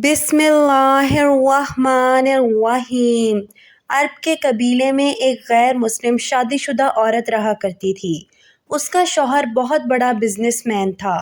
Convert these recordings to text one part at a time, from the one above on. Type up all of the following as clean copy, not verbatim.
بسم اللہ الرحمن الرحیم۔ عرب کے قبیلے میں ایک غیر مسلم شادی شدہ عورت رہا کرتی تھی۔ اس کا شوہر بہت بڑا بزنس مین تھا۔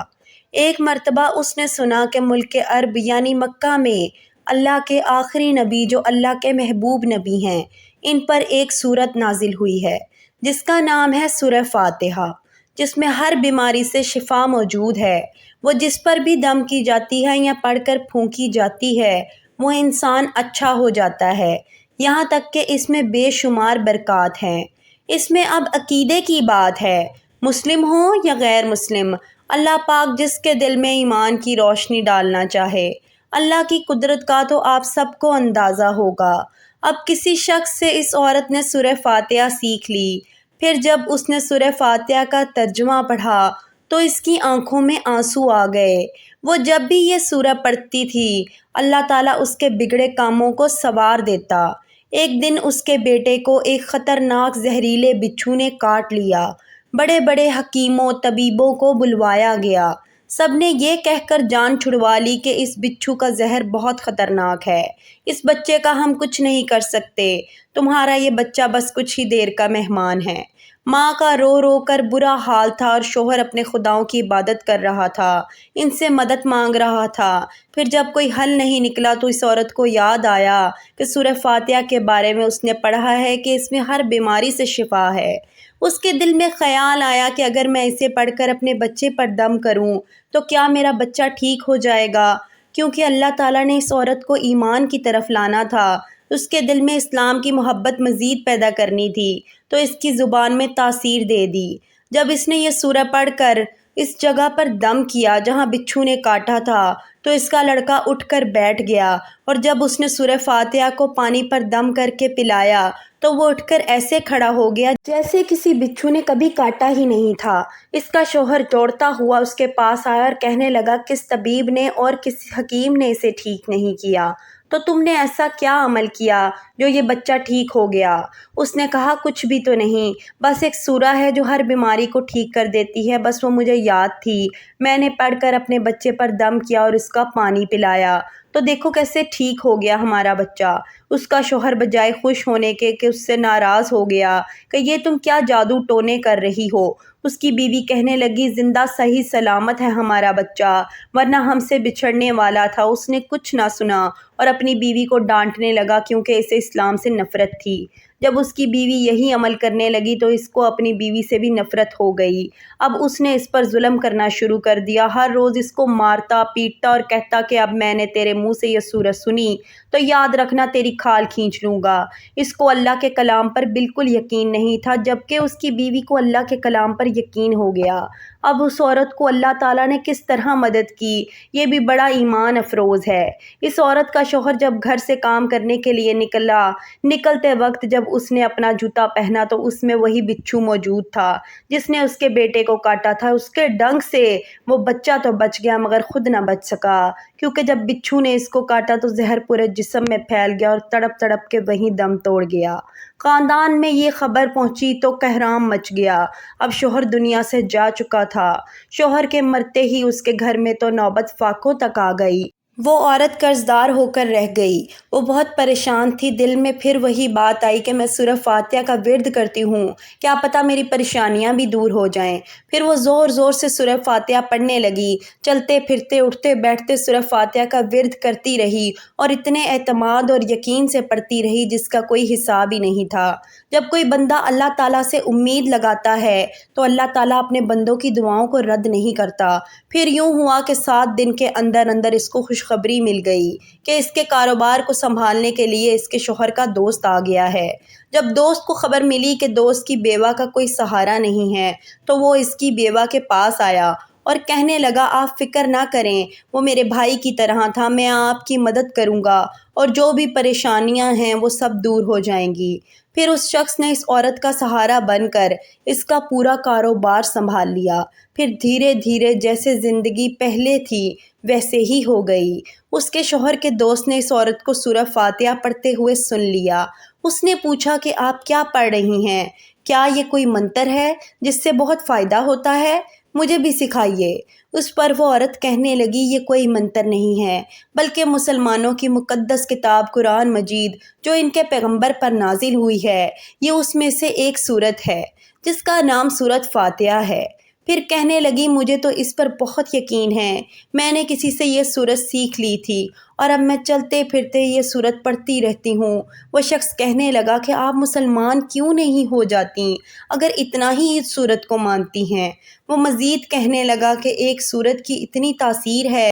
ایک مرتبہ اس نے سنا کہ ملک عرب یعنی مکہ میں اللہ کے آخری نبی جو اللہ کے محبوب نبی ہیں، ان پر ایک سورت نازل ہوئی ہے جس کا نام ہے سورہ فاتحہ، جس میں ہر بیماری سے شفا موجود ہے۔ وہ جس پر بھی دم کی جاتی ہے یا پڑھ کر پھونکی جاتی ہے وہ انسان اچھا ہو جاتا ہے، یہاں تک کہ اس میں بے شمار برکات ہیں۔ اس میں اب عقیدے کی بات ہے، مسلم ہو یا غیر مسلم، اللہ پاک جس کے دل میں ایمان کی روشنی ڈالنا چاہے۔ اللہ کی قدرت کا تو آپ سب کو اندازہ ہوگا۔ اب کسی شخص سے اس عورت نے سورہ فاتحہ سیکھ لی۔ پھر جب اس نے سورہ فاتحہ کا ترجمہ پڑھا تو اس کی آنکھوں میں آنسو آ گئے۔ وہ جب بھی یہ سورہ پڑھتی تھی اللہ تعالیٰ اس کے بگڑے کاموں کو سنوار دیتا۔ ایک دن اس کے بیٹے کو ایک خطرناک زہریلے بچھو نے کاٹ لیا۔ بڑے بڑے حکیموں طبیبوں کو بلوایا گیا، سب نے یہ کہہ کر جان چھڑوا لی کہ اس بچھو کا زہر بہت خطرناک ہے، اس بچے کا ہم کچھ نہیں کر سکتے، تمہارا یہ بچہ بس کچھ ہی دیر کا مہمان ہے۔ ماں کا رو رو کر برا حال تھا اور شوہر اپنے خداؤں کی عبادت کر رہا تھا، ان سے مدد مانگ رہا تھا۔ پھر جب کوئی حل نہیں نکلا تو اس عورت کو یاد آیا کہ سورہ فاتحہ کے بارے میں اس نے پڑھا ہے کہ اس میں ہر بیماری سے شفا ہے۔ اس کے دل میں خیال آیا کہ اگر میں اسے پڑھ کر اپنے بچے پر دم کروں تو کیا میرا بچہ ٹھیک ہو جائے گا؟ کیونکہ اللہ تعالیٰ نے اس عورت کو ایمان کی طرف لانا تھا، اس کے دل میں اسلام کی محبت مزید پیدا کرنی تھی، تو اس کی زبان میں تاثیر دے دی۔ جب اس نے یہ سورہ پڑھ کر اس جگہ پر دم کیا جہاں بچھو نے کاٹا تھا تو اس کا لڑکا اٹھ کر بیٹھ گیا، اور جب اس نے سورہ فاتحہ کو پانی پر دم کر کے پلایا تو وہ اٹھ کر ایسے کھڑا ہو گیا جیسے کسی بچھو نے کبھی کاٹا ہی نہیں تھا۔ اس کا شوہر دوڑتا ہوا اس کے پاس آیا اور کہنے لگا، کس طبیب نے اور کس حکیم نے اسے ٹھیک نہیں کیا؟ تو تم نے ایسا کیا عمل کیا جو یہ بچہ ٹھیک ہو گیا؟ اس نے کہا، کچھ بھی تو نہیں، بس ایک سورہ ہے جو ہر بیماری کو ٹھیک کر دیتی ہے، بس وہ مجھے یاد تھی، میں نے پڑھ کر اپنے بچے پر دم کیا اور اس کا پانی پلایا، تو دیکھو کیسے ٹھیک ہو گیا ہمارا بچہ۔ اس کا شوہر بجائے خوش ہونے کے کہ اس سے ناراض ہو گیا کہ یہ تم کیا جادو ٹونے کر رہی ہو۔ اس کی بیوی کہنے لگی، زندہ صحیح سلامت ہے ہمارا بچہ، ورنہ ہم سے بچھڑنے والا تھا۔ اس نے کچھ نہ سنا اور اپنی بیوی کو ڈانٹنے لگا کیونکہ اسے اسلام سے نفرت تھی۔ جب اس کی بیوی یہی عمل کرنے لگی تو اس کو اپنی بیوی سے بھی نفرت ہو گئی۔ اب اس نے اس پر ظلم کرنا شروع کر دیا، ہر روز اس کو مارتا پیٹتا اور کہتا کہ اب میں نے تیرے منہ سے یہ سورہ سنی تو یاد رکھنا تیری کھال کھینچ لوں گا۔ اس کو اللہ کے کلام پر بالکل یقین نہیں تھا، جبکہ اس کی بیوی کو اللہ کے کلام پر یقین ہو گیا۔ اب اس عورت کو اللہ تعالیٰ نے کس طرح مدد کی، یہ بھی بڑا ایمان افروز ہے۔ اس عورت کا شوہر جب گھر سے کام کرنے کے لیے نکلتے وقت جب اس نے اپنا جوتا پہنا تو اس میں وہی بچھو موجود تھا جس نے اس کے بیٹے کو کاٹا تھا۔ اس کے ڈنگ سے وہ بچہ تو بچ گیا مگر خود نہ بچ سکا، کیونکہ جب بچھو نے اس کو کاٹا تو زہر پورے جسم میں پھیل گیا اور تڑپ تڑپ کے وہیں دم توڑ گیا۔ خاندان میں یہ خبر پہنچی تو کہرام مچ گیا۔ اب شوہر دنیا سے جا چکا تھا۔ شوہر کے مرتے ہی اس کے گھر میں تو نوبت فاقوں تک آ گئی۔ وہ عورت قرضدار ہو کر رہ گئی۔ وہ بہت پریشان تھی، دل میں پھر وہی بات آئی کہ میں سورہ فاتحہ کا ورد کرتی ہوں، کیا پتہ میری پریشانیاں بھی دور ہو جائیں۔ پھر وہ زور زور سے سورہ فاتحہ پڑھنے لگی، چلتے پھرتے اٹھتے بیٹھتے سورہ فاتحہ کا ورد کرتی رہی اور اتنے اعتماد اور یقین سے پڑھتی رہی جس کا کوئی حساب ہی نہیں تھا۔ جب کوئی بندہ اللہ تعالیٰ سے امید لگاتا ہے تو اللہ تعالیٰ اپنے بندوں کی دعاؤں کو رد نہیں کرتا۔ پھر یوں ہوا کہ 7 دن کے اندر اندر اس کو خوشخبری مل گئی کہ اس کے کاروبار کو سنبھالنے کے لیے اس کے شوہر کا دوست آ گیا ہے۔ جب دوست کو خبر ملی کہ دوست کی بیوہ کا کوئی سہارا نہیں ہے تو وہ اس کی بیوہ کے پاس آیا اور کہنے لگا، آپ فکر نہ کریں، وہ میرے بھائی کی طرح تھا، میں آپ کی مدد کروں گا اور جو بھی پریشانیاں ہیں وہ سب دور ہو جائیں گی۔ پھر اس شخص نے اس عورت کا سہارا بن کر اس کا پورا کاروبار سنبھال لیا۔ پھر دھیرے دھیرے جیسے زندگی پہلے تھی ویسے ہی ہو گئی۔ اس کے شوہر کے دوست نے اس عورت کو سورہ فاتحہ پڑھتے ہوئے سن لیا۔ اس نے پوچھا کہ آپ کیا پڑھ رہی ہیں؟ کیا یہ کوئی منتر ہے جس سے بہت فائدہ ہوتا ہے؟ مجھے بھی سکھائیے۔ اس پر وہ عورت کہنے لگی یہ کوئی منتر نہیں ہے بلکہ مسلمانوں کی مقدس کتاب قرآن مجید جو ان کے پیغمبر پر نازل ہوئی ہے، یہ اس میں سے ایک سورت ہے جس کا نام سورت فاتحہ ہے۔ پھر کہنے لگی مجھے تو اس پر بہت یقین ہے، میں نے کسی سے یہ سورت سیکھ لی تھی اور اب میں چلتے پھرتے یہ سورت پڑھتی رہتی ہوں۔ وہ شخص کہنے لگا کہ آپ مسلمان کیوں نہیں ہو جاتی اگر اتنا ہی اس سورت کو مانتی ہیں؟ وہ مزید کہنے لگا کہ ایک سورت کی اتنی تاثیر ہے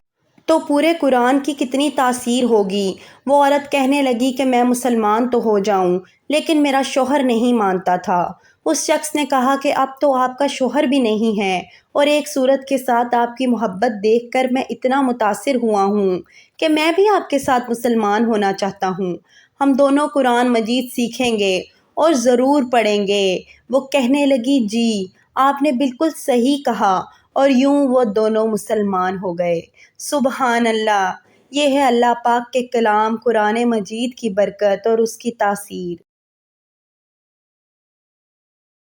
تو پورے قرآن کی کتنی تاثیر ہوگی۔ وہ عورت کہنے لگی کہ میں مسلمان تو ہو جاؤں لیکن میرا شوہر نہیں مانتا تھا۔ اس شخص نے کہا کہ اب تو آپ کا شوہر بھی نہیں ہے اور ایک سورت کے ساتھ آپ کی محبت دیکھ کر میں اتنا متاثر ہوا ہوں کہ میں بھی آپ کے ساتھ مسلمان ہونا چاہتا ہوں۔ ہم دونوں قرآن مجید سیکھیں گے اور ضرور پڑھیں گے۔ وہ کہنے لگی جی آپ نے بالکل صحیح کہا، اور یوں وہ دونوں مسلمان ہو گئے۔ سبحان اللہ! یہ ہے اللہ پاک کے کلام قرآن مجید کی برکت اور اس کی تاثیر۔